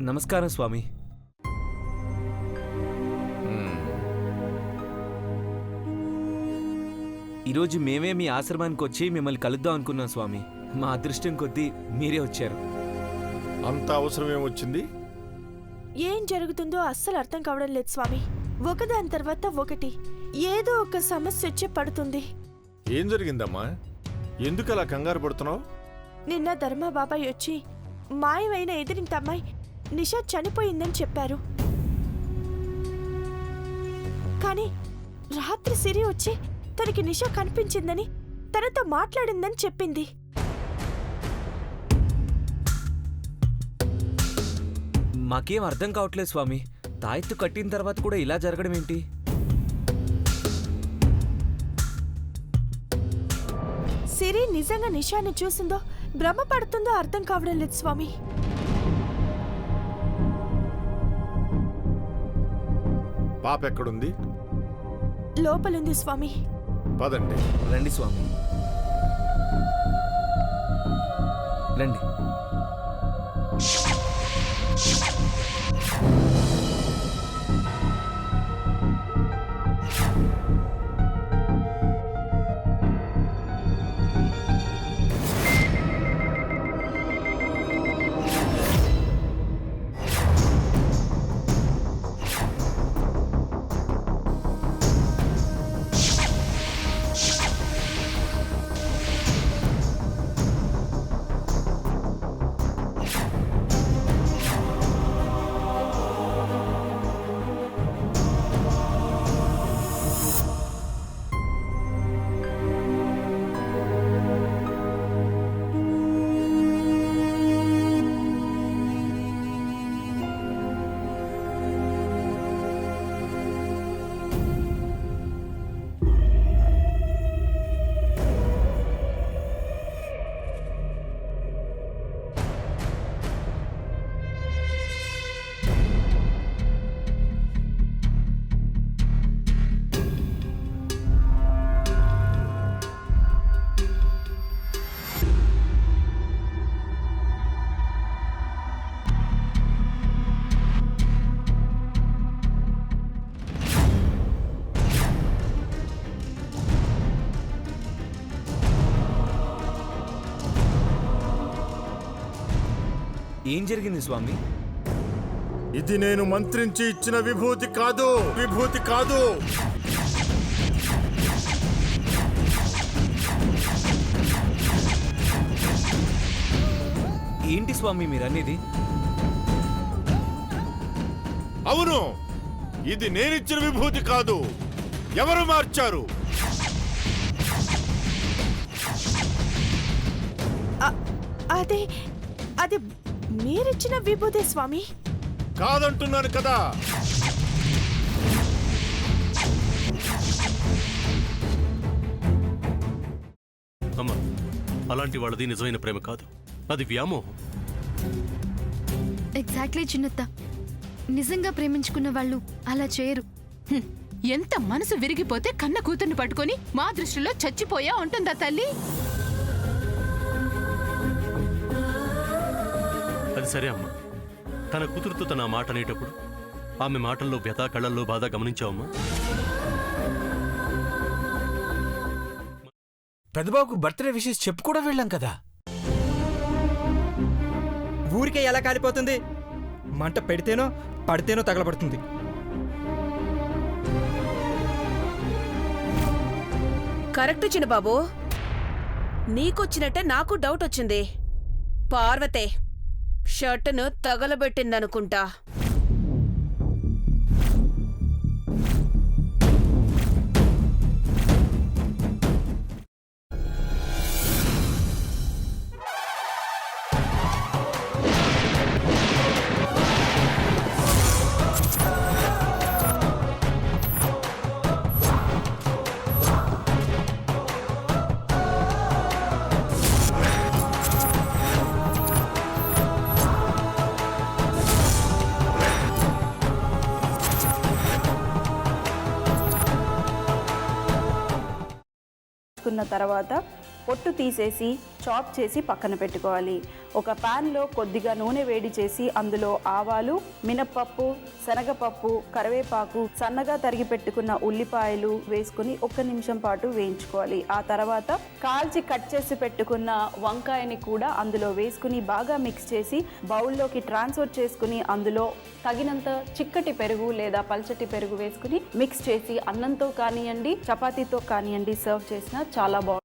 నమస్కారం స్వామి. ఈరోజు మేమే మీ ఆశ్రమానికి వచ్చి మిమ్మల్ని కలుద్దాం అనుకున్నాం స్వామి. మా అదృష్టం కొద్దీ మీరే వచ్చారు. అంత అవసరం ఏమొచ్చింది? ఏం జరుగుతుందో అస్సలు అర్థం కావడం లేదు స్వామి. ఒకదాని తర్వాత ఒకటి ఏదో ఒక సమస్య వచ్చి పడుతుంది. ఏం జరిగిందమ్మా? ఎందుకు అలా కంగారు పడుతున్నావు? నిన్న ధర్మ బాబాయ్ వచ్చి మాయమైన ఎదిరింటి అమ్మాయి నిషా చనిపోయిందని చెప్పారు. కానీ రాత్రి సిరి వచ్చి తనకి నిషా కనిపించిందని, తనతో మాట్లాడిందని చెప్పింది. మాకేం అర్థం కావట్లేదు స్వామి. తాయెత్తు కట్టిన తర్వాత కూడా ఇలా జరగడం ఏంటి? సిరి నిజంగా నిషాని చూసిందో భ్రమపడుతుందో అర్థం కావడం లేదు స్వామి. పాప ఎక్కడుంది? లోపలుంది స్వామి. పదండి. రండి స్వామి, రండి. ఏం జరిగింది స్వామి? ఇది నేను మంత్రించి ఇచ్చిన విభూతి కాదు, విభూతి కాదు. ఏంటి స్వామి మీరనేది? అవును, ఇది నేనిచ్చిన విభూతి కాదు. ఎవరు మార్చారు? అది మీరిచ్చిన విభూదే స్వామి. కాదంటున్నాను కదా. అమ్మా, అలాంటి వాళ్ళది నిజమైన ప్రేమ కాదు, అది వ్యామోహం. ఎగ్జాక్ట్లీ చిన్నత్త. నిజంగా ప్రేమించుకున్న వాళ్ళు అలా చేయరు. ఎంత మనసు విరిగిపోతే కన్న కూతుర్ని పట్టుకొని మా దృష్టిలో చచ్చిపోయా ఉంటుందా తల్లి? అది సరే అమ్మా, తన కూతురుతో తన మాట అనేటప్పుడు ఆమె మాటల్లో వ్యథ, కళ్ళల్లో బాధ గమనించావమ్మా? పెద్దబాబుకు బర్త్డే విషెస్ చెప్పు కూడా వెళ్ళాం కదా. ఊరికే ఎలా కాలిపోతుంది? మంట పెడితేనో పడితేనో తగలబడుతుంది. కరెక్ట్ చిన్నబాబు, నీకొచ్చినట్టే నాకు డౌట్ వచ్చింది. పార్వతే షర్టును తగలబెట్టిందనుకుంటా. తర్వాత పొట్టు తీసేసి చాప్ చేసి పక్కన పెట్టుకోవాలి. ఒక ప్యాన్లో కొద్దిగా నూనె వేడి చేసి అందులో ఆవాలు, మినప్పప్పు, శనగపప్పు, కరివేపాకు, సన్నగా తరిగి పెట్టుకున్న ఉల్లిపాయలు వేసుకుని 1 నిమిషం పాటు వేయించుకోవాలి. ఆ తర్వాత కాల్చి కట్ చేసి పెట్టుకున్న వంకాయని కూడా అందులో వేసుకుని బాగా మిక్స్ చేసి బౌల్లోకి ట్రాన్స్ఫర్ చేసుకుని అందులో తగినంత చిక్కటి పెరుగు లేదా పల్చటి పెరుగు వేసుకుని మిక్స్ చేసి అన్నంతో కానివ్వండి, చపాతీతో కానివ్వండి సర్వ్ చేసినా చాలా బాగుంటుంది.